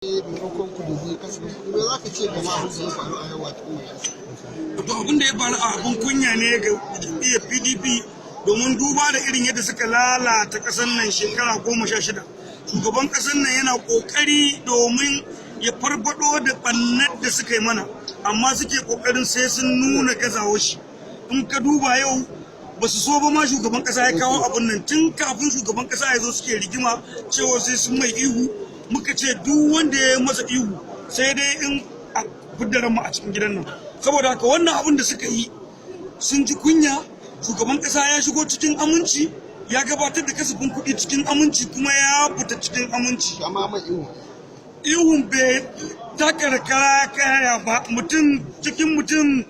maimakon ku dubi kasafin kuɗi me za ka ce game abin da ya faru a yau wato to abin da ya faru a abin kunya ne ga jam'iyyar PDP domin duba da irin yadda suka lalata ƙasar nan shekara 16 shugaban ƙasar nan yana ƙoƙari domin ya farfado da ɓannar da suka yi mana amma suke ƙoƙarin sai sun nuna gazawar shi in ka duba yau ba su so ba ma shugaban ƙasa ya kawo abin nan tun kafin shugaban ƙasa ya zo suke rigima cewa sai sun mai ihu muka ce duk wanda ya masa ihu sai dai in a fidda mu a cikin gidan nan saboda haka wannan abin da suka yi sun ji kunya shugaban ƙasa ya shigo cikin aminci ya gabatar da kasafin kuɗi cikin aminci kuma ya fita cikin aminci amma mai ihun bai taka kaya ba cikin mutum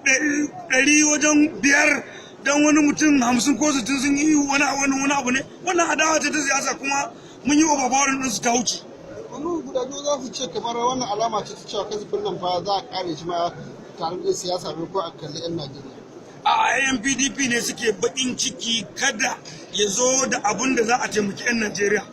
100 wajen 5 dan wani mutum 50 ko 60 sun yi wani abu ne wannan adawa ta siyasa kuma mun yi obabarin din su ta wuce wani guda biyu za su ce kamar wannan alama ce ta cewa kasafin nan fa za a kare shi ma tare da siyasa ne ko a kalli yan Najeriya a yan PDP ne suke bakin ciki kada ya zo da abun da za a taimaki yan Najeriya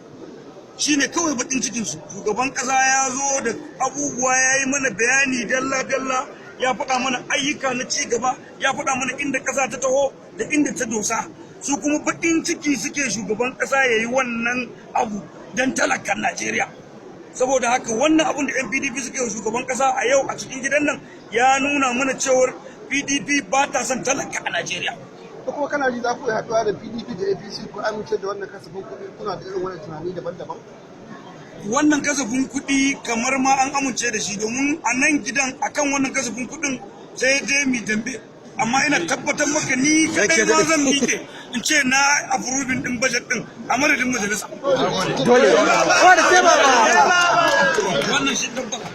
shine kawai bakin cikin su shugaban kasa ya zo da abubuwa ya yi mana bayani dalla ya faɗa mana ayyuka na ci gaba ya faɗa mana inda ƙasa ta taho da inda ta dosa su kuma baƙin ciki suke shugaban ƙasa ya yi wannan abu don talakan Najeriya saboda haka wannan abun da 'yan PDP suke yi shugaban ƙasa a yau a cikin gidan nan ya nuna mana cewar PDP ba ta son talaka a Najeriya. ko kuma kana ji za ku haɗuwa da PDP da APC ko amince da wannan kasafin kuɗi kuna da irin wannan tunani daban-daban wannan kasafin kuɗi kamar ma an amince da shi domin a nan gidan akan wannan kasafin kuɗin sai dai mi dambe amma ina tabbatar maka ni kadai ma zan miƙe in ce na approving din budget din a madadin majalisa dole wannan shi tabbata